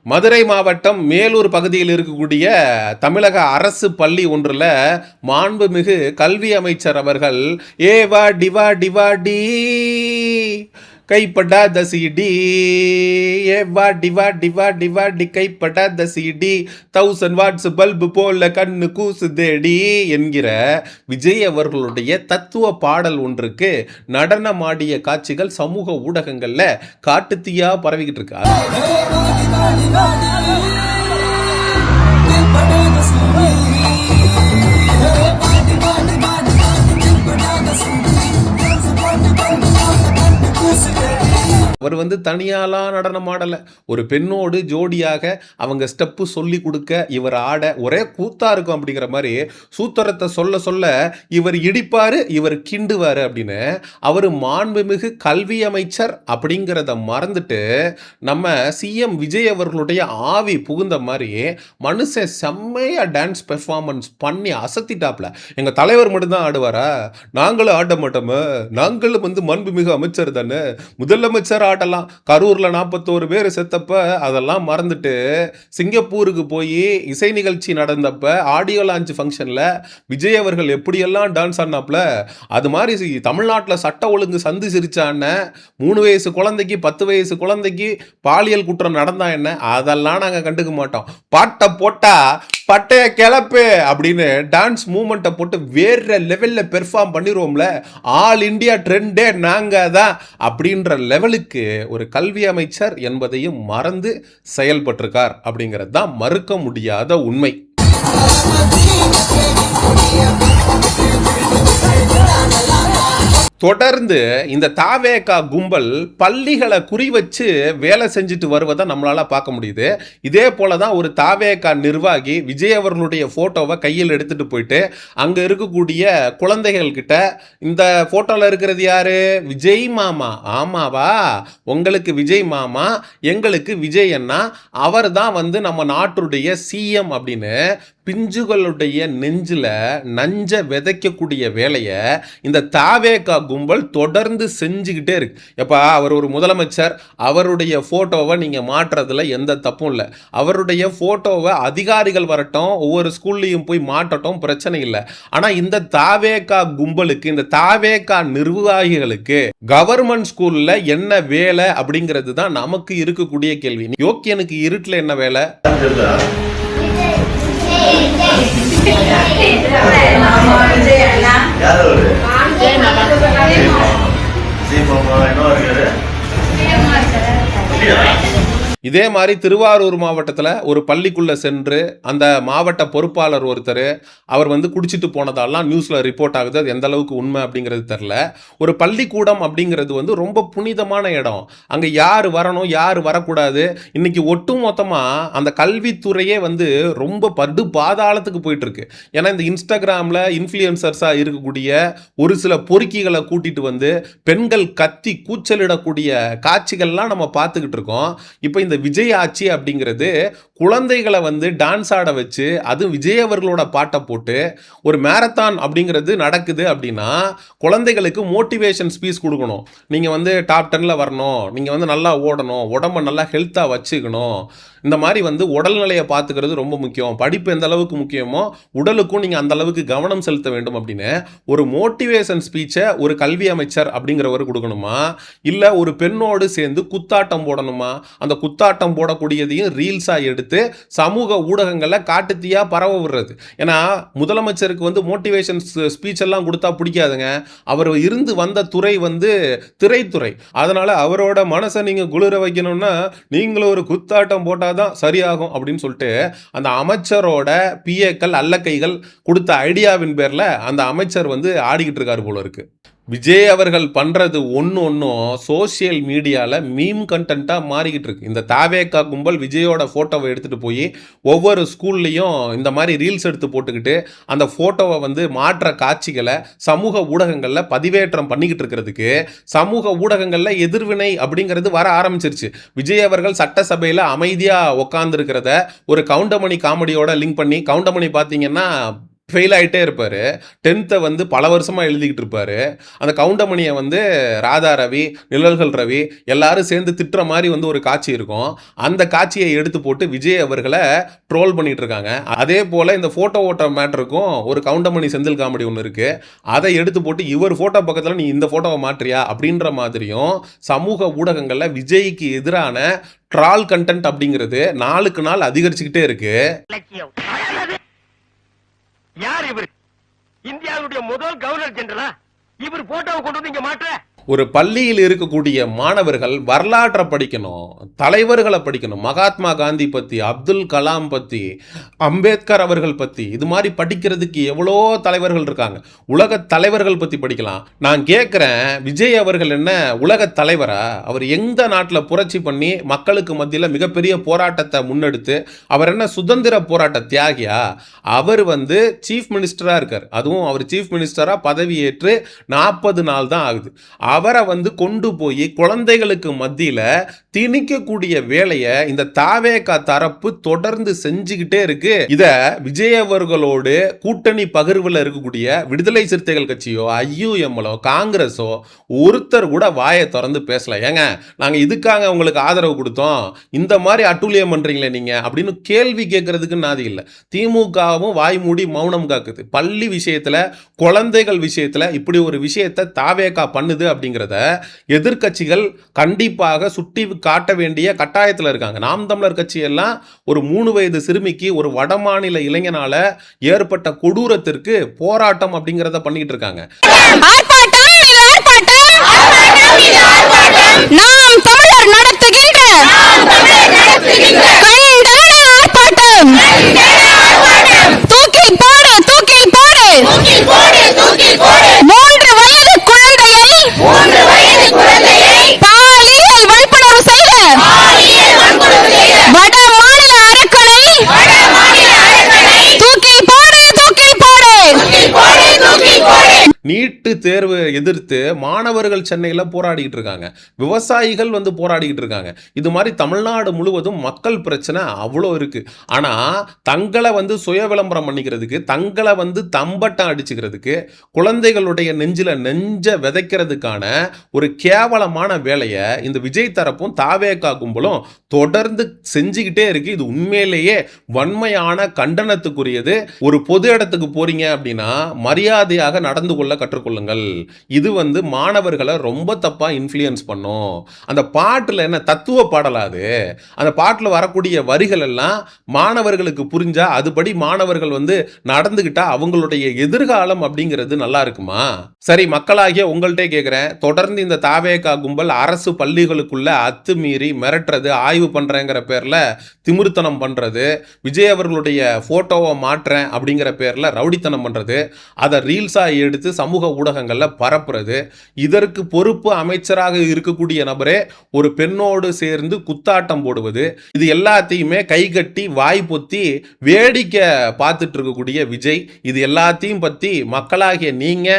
மதுரை மாவட்டம் மேலூர் பகுதியில் இருக்கக்கூடிய தமிழக அரசு பள்ளி ஒன்றில் மாண்புமிகு கல்வி அமைச்சர் அவர்கள் ஏவா டிவா டிவா டி கைப்படாத சிடி ஏவா டிவா டிவா டிவா டி கைப்படாத சிடி 1000 வாட்ஸ் பல்பு போல கண்ணு கூசுதேடி என்கிற விஜய் அவர்களுடைய தத்துவ பாடல் ஒன்றுக்கு நடனமாடிய காட்சிகள் சமூக ஊடகங்கள்ல காட்டுத்தீயா பரவிக்கிட்டு இருக்கு. அவர் தனியாலாம் நடனம் ஆடலை. ஒரு பெண்ணோடு ஜோடியாக அவங்க ஸ்டெப்பு சொல்லி கொடுக்க இவர் ஆட ஒரே கூத்தா இருக்கும் அப்படிங்கிற மாதிரி சூத்திரத்தை சொல்ல சொல்ல இவர் இடிப்பாரு இவர் கிண்டுவாரு அப்படின்னு அவர் மாண்புமிகு கல்வி அமைச்சர் அப்படிங்கிறத மறந்துட்டு நம்ம சிஎம் விஜய் அவர்களுடைய ஆவி புகுந்த மாதிரி மனுஷன் செம்மையா டான்ஸ் பெர்ஃபார்மன்ஸ் பண்ணி அசத்திட்டாப்ல. எங்க தலைவர் மட்டும்தான் ஆடுவாரா? நாங்களும் ஆட மாட்டோமா? நாங்களும் மாண்புமிகு அமைச்சர் தானே, முதலமைச்சர் ஆடலாம். கரூர்ல 41 பேர் செத்தப்ப அதெல்லாம் மறந்துட்டு சிங்கப்பூருக்கு போய் இசை நிகழ்ச்சி நடந்தப்ப ஆடியோ லான்ச் ஃபங்க்ஷன்ல விஜய் அவர்கள் எப்படியெல்லாம் டான்ஸ் ஆடினாப்ல, அது மாதிரி தமிழ்நாட்டில் சட்ட ஒழுங்கு சந்து சிரிச்சான 3 வயசு குழந்தைக்கு 10 வயசு குழந்தைக்கு பாலியல் குற்றம் நடந்தா என்ன, அதெல்லாம் நாங்கள் கண்டுக்க மாட்டோம். பாட்டை போட்டா பட்டைய கிளப்பு அப்படின்னு டான்ஸ் மூமெண்ட்டை போட்டு வேற லெவலில் பெர்ஃபார்ம் பண்ணிடுவோம்ல. ஆல் இண்டியா ட்ரெண்டே நாங்கள் தான் அப்படின்ற லெவலுக்கு ஒரு கல்வி அமைச்சர் என்பதையும் மறந்து செயல்பட்டிருக்கார் அப்படிங்கிறது தான் மறுக்க முடியாத உண்மை. தொடர்ந்து இந்த தாவேகா கும்பல் பள்ளிகளை குறி வச்சு வேலை செஞ்சுட்டு வருவதை நம்மளால பார்க்க முடியுது. இதே போல தான் ஒரு தாவேகா நிர்வாகி விஜய் அவர்களுடைய போட்டோவை கையில் எடுத்துட்டு போயிட்டு அங்க இருக்கக்கூடிய குழந்தைகள் கிட்ட, இந்த போட்டோல இருக்கிறது யாரு? விஜய் மாமா. ஆமாவா? உங்களுக்கு விஜய் மாமா, எங்களுக்கு விஜய் அண்ணா, அவர் தான் நம்ம நாட்டுடைய சிஎம் அப்படின்னு பிஞ்சுகளுடைய நெஞ்சில நஞ்ச விதைக்கக்கூடிய வேலையை இந்த தாவேகா கும்பல் தொடர்ந்து செஞ்சுக்கிட்டே இருக்கு. எப்பா, அவர் ஒரு முதலமைச்சர், அவருடைய போட்டோவை நீங்க மாற்றுறதுல எந்த தப்பும் இல்லை. அவருடைய போட்டோவை அதிகாரிகள் வரட்டும், ஒவ்வொரு ஸ்கூல்லையும் போய் மாற்றட்டும், பிரச்சனை இல்லை. ஆனா இந்த தாவேகா கும்பலுக்கு, இந்த தாவேகா நிர்வாகிகளுக்கு கவர்மெண்ட் ஸ்கூல்ல என்ன வேலை அப்படிங்கிறது தான் நமக்கு இருக்கக்கூடிய கேள்வி. யோக்கியனுக்கு இருட்டுல என்ன வேலை? இதே மாதிரி திருவாரூர் மாவட்டத்தில் ஒரு பள்ளிக்குள்ளே சென்று அந்த மாவட்ட பொறுப்பாளர் ஒருத்தர் அவர் குடிச்சிட்டு போனதாலாம் நியூஸில் ரிப்போர்ட் ஆகுது. அது எந்த அளவுக்கு உண்மை அப்படிங்கிறது தெரில. ஒரு பள்ளிக்கூடம் அப்படிங்கிறது ரொம்ப புனிதமான இடம். அங்கே யார் வரணும் யார் வரக்கூடாது, இன்னைக்கு ஒட்டு மொத்தமாக அந்த கல்வித்துறையே ரொம்ப படு பாதாளத்துக்கு போயிட்டுருக்கு. ஏன்னா இந்த இன்ஸ்டாகிராமில் இன்ஃப்ளூயன்சர்ஸாக இருக்கக்கூடிய ஒரு சில பொறுக்கிகளை கூட்டிகிட்டு பெண்கள் கத்தி கூச்சலிடக்கூடிய காட்சிகள்லாம் நம்ம பார்த்துக்கிட்டு இருக்கோம். இப்போ இந்த விஜய் ஆட்சி அப்படிங்கிறது குழந்தைகளை டான்ஸ் ஆட வச்சு, அது விஜய் அவர்களோட பாட்டை போட்டு ஒரு மேரத்தான் அப்படிங்கிறது நடக்குது அப்படின்னா குழந்தைகளுக்கு மோட்டிவேஷன் ஸ்பீச் கொடுக்கணும். நீங்கள் டாப் 10ல வரணும், நீங்கள் நல்லா ஓடணும், உடம்பை நல்லா ஹெல்த்தாக வச்சுக்கணும், இந்த மாதிரி உடல்நிலையை பார்த்துக்கிறது ரொம்ப முக்கியம், படிப்பு எந்த அளவுக்கு முக்கியமோ உடலுக்கும் நீங்கள் அந்த அளவுக்கு கவனம் செலுத்த வேண்டும் அப்படின்னு ஒரு மோட்டிவேஷன் ஸ்பீச்சை ஒரு கல்வி அமைச்சர் அப்படிங்கிறவர் கொடுக்கணுமா? இல்லை ஒரு பெண்ணோடு சேர்ந்து குத்தாட்டம் போடணுமா? அந்த குத்தாட்டம் போடக்கூடியதையும் ரீல்ஸாக எடுத்து சமூக ஊடகங்களில் காட்டுத்தீயா பரவ விடுறது. ஏன்னா முதலமைச்சருக்கு மோட்டிவேஷன் ஸ்பீச் எல்லாம் கொடுத்தா பிடிக்காதுங்க. அவர் இருந்து வந்த துறை திரைத்துறை. அதனால அவரோட மனசை நீங்க குளிர வைக்கணும்னா நீங்களும் ஒரு குத்தாட்டம் போட்டாதான் சரியாகும் அப்படின்னு சொல்லிட்டு அந்த அமைச்சரோட பிஏக்கள் அல்லக்கைகள் கொடுத்த ஐடியாவின் பேர்ல அந்த அமைச்சர் ஆடிக்கிட்டு இருக்காரு போல இருக்கு. விஜய் அவர்கள் பண்ணுறது ஒன்றும் சோசியல் மீடியாவில் மீம் கண்டென்ட்டாக மாறிக்கிட்டு இருக்கு. இந்த தாவேகா கும்பல் விஜயோட ஃபோட்டோவை எடுத்துகிட்டு போய் ஒவ்வொரு ஸ்கூல்லையும் இந்த மாதிரி ரீல்ஸ் எடுத்து போட்டுக்கிட்டு அந்த ஃபோட்டோவை மாற்ற காட்சிகளை சமூக ஊடகங்களில் பதிவேற்றம் பண்ணிக்கிட்டு இருக்கிறதுக்கு சமூக ஊடகங்களில் எதிர்வினை அப்படிங்கிறது வர ஆரம்பிச்சிருச்சு. விஜய் அவர்கள் சட்டசபையில் அமைதியாக உட்காந்துருக்கிறத ஒரு கவுண்டமணி காமெடியோட லிங்க் பண்ணி, கவுண்டமணி பார்த்தீங்கன்னா ஃபெயில் ஆகிட்டே இருப்பார். 10th வந்து பல வருஷமாக எழுதிக்கிட்டு இருப்பார். அந்த கவுண்டமணியை வந்து ராதா ரவி, நிழல்கள் ரவி எல்லாரும் சேர்ந்து திட்டுற மாதிரி வந்து ஒரு காட்சி இருக்கும். அந்த காட்சியை எடுத்து போட்டு விஜய் அவர்களை ட்ரோல் பண்ணிட்டு இருக்காங்க. அதே போல் இந்த ஃபோட்டோ ஓட்ட மேட்டருக்கும் ஒரு கவுண்டமணி செந்தில் காமெடி ஒன்று இருக்குது. அதை எடுத்து போட்டு இவர் ஃபோட்டோ பக்கத்தில் நீ இந்த ஃபோட்டோவை மாற்றியா அப்படின்ற மாதிரியும் சமூக ஊடகங்களில் விஜய்க்கு எதிரான ட்ரால் கண்டென்ட் அப்படிங்கிறது நாளுக்கு நாள் அதிகரிச்சுக்கிட்டே இருக்கு. யார் இவர்? இந்தியாவுடைய முதல் கவர்னர் ஜெனரலா? இவர் போட்டோவை கொண்டு வந்து இங்க மாற்ற. ஒரு பள்ளியில் இருக்கக்கூடிய மாணவர்கள் வரலாற்றை படிக்கணும், தலைவர்களை படிக்கணும். மகாத்மா காந்தி பற்றி, அப்துல் கலாம் பற்றி, அம்பேத்கர் அவர்கள் பற்றி, இது மாதிரி படிக்கிறதுக்கு எவ்வளோ தலைவர்கள் இருக்காங்க. உலக தலைவர்கள் பற்றி படிக்கலாம். நான் கேட்குறேன், விஜய் அவர்கள் என்ன உலக தலைவரா? அவர் எந்த நாட்டில் புரட்சி பண்ணி மக்களுக்கு மத்தியில் மிகப்பெரிய போராட்டத்தை முன்னெடுத்து அவர் என்ன சுதந்திர போராட்ட தியாகியா? அவர் வந்து சீஃப் மினிஸ்டராக இருக்கார். அதுவும் அவர் சீஃப் மினிஸ்டராக பதவியேற்று 40 நாள் தான் ஆகுது. அவரை வந்து கொண்டு போய் குழந்தைகளுக்கு மத்தியில் திணிக்கக்கூடிய வேலையை இந்த தாவேகா தரப்பு தொடர்ந்து செஞ்சுக்கிட்டே இருக்கு. இத விஜய் அவர்களோடு கூட்டணி பகிர்வில் இருக்கக்கூடிய விடுதலை சிறுத்தைகள் கட்சியோ, ஐயுஎம்எலோ, காங்கிரஸோ ஒருத்தர் கூட வாயை திறந்து பேசல. ஏங்க நாங்க இதுக்காக உங்களுக்கு ஆதரவு கொடுத்தோம், இந்த மாதிரி அட்டூழியம் பண்றீங்களே நீங்க அப்படின்னு கேள்வி கேட்கறதுக்கு நாதி இல்லை. திமுகவும் வாய் மூடி மௌனம் காக்குது. பள்ளி விஷயத்துல, குழந்தைகள் விஷயத்துல இப்படி ஒரு விஷயத்தை தாவேகா பண்ணுது அப்படிங்கிறத எதிர்கட்சிகள் கண்டிப்பாக சுட்டி காட்ட வேண்டிய கட்டாயத்தில் இருக்காங்க. நாம் தமிழர் கட்சி எல்லாம் ஒரு 3 வயது சிறுமிக்கு ஒரு வடமாநில இளைஞனால ஏற்பட்ட கொடூரத்திற்கு போராட்டம் அப்படிங்கிறத பண்ணிட்டு இருக்காங்க. நாம் தமிழர் நடத்துகின்ற தூக்கி போடு, தூக்கி போடு, மூன்று வயது குழந்தையை பாலியல் வன்புணர்வு செய்த வட மாநில அரக்கனை தூக்கி போடு, தூக்கி போடு. நீட்டு தேர்வு எதிர்த்து மாணவர்கள் சென்னையில் போராடிக்கிட்டு இருக்காங்க. விவசாயிகள் வந்து போராடிக்கிட்டு இருக்காங்க. இது மாதிரி தமிழ்நாடு முழுவதும் மக்கள் பிரச்சனை அவ்வளோ இருக்கு. ஆனால் தங்களை வந்து சுய விளம்பரம் பண்ணிக்கிறதுக்கு, தங்களை வந்து தம்பட்டம் அடிச்சுக்கிறதுக்கு, குழந்தைகளுடைய நெஞ்ச விதைக்கிறதுக்கான ஒரு கேவலமான வேலையை இந்த விஜய் தரப்பும் தாவேகா கும்பலும் தொடர்ந்து செஞ்சுக்கிட்டே இருக்கு. இது உண்மையிலேயே வன்மையான கண்டனத்துக்குரியது. ஒரு பொது இடத்துக்கு போறீங்க அப்படின்னா மரியாதையாக நடந்து கொள்ள கற்றுக்கொள்ளுங்கள். இது வந்து மாணவர்களை ரொம்ப தப்பா இன்ஃப்ளூயன்ஸ் பண்ணும். அந்த பாட்டுல என்ன தத்துவ பாடலாது? அந்த பாட்டுல வரக்கூடிய வரிகள் எல்லாம் மாணவர்களுக்கு புரிஞ்சா அதுபடி மாணவர்கள் வந்து நடந்துகிட்டா அவங்களுடைய எதிர்காலம் அப்படிங்கிறது நல்லா இருக்குமா? சரி, மக்களாகிய உங்கள்கிட்ட கேட்கிறேன், தொடர்ந்து இந்த தாவேகா கும்பல் அரசு பள்ளிகளுக்குள்ள அத்துமீறி மிரட்டுறது, ஆய்வு பண்றேங்கிற பேர்ல திமிர்த்தனம் பண்றது, விஜய் அவர்களுடைய போட்டோவை மாற்றேன் அப்படிங்கிற பேர்ல ரவுடித்தனம் பண்றது, அதை ரீல்ஸா எடுத்து சமூக ஊடகங்கள்ல பரப்புறது, இதற்கு பொறுப்பு அமைச்சராக இருக்கக்கூடிய நபரே ஒரு பெண்ணோடு சேர்ந்து குத்தாட்டம் போடுவது, இது எல்லாத்தையுமே கை கட்டி வாய் பொத்தி வேடிக்கை பார்த்துட்டு இருக்கக்கூடிய விஜய், இது எல்லாத்தையும் பத்தி மக்களாகிய நீங்க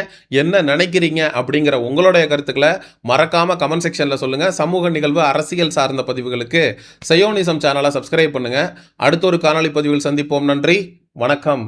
என்ன நினைக்கிறீங்க அப்படிங்கிற உங்களுடைய கருத்துக்களை மறக்காம கமெண்ட் செக்ஷன்ல சொல்லுங்க. சமூக நிகழ்வு, அரசியல் சார்ந்த பதிவுகளுக்கு சயோனிசம் சேனலை சப்ஸ்கிரைப் பண்ணுங்க. அடுத்த ஒரு காணொலி பதிவில் சந்திப்போம். நன்றி, வணக்கம்.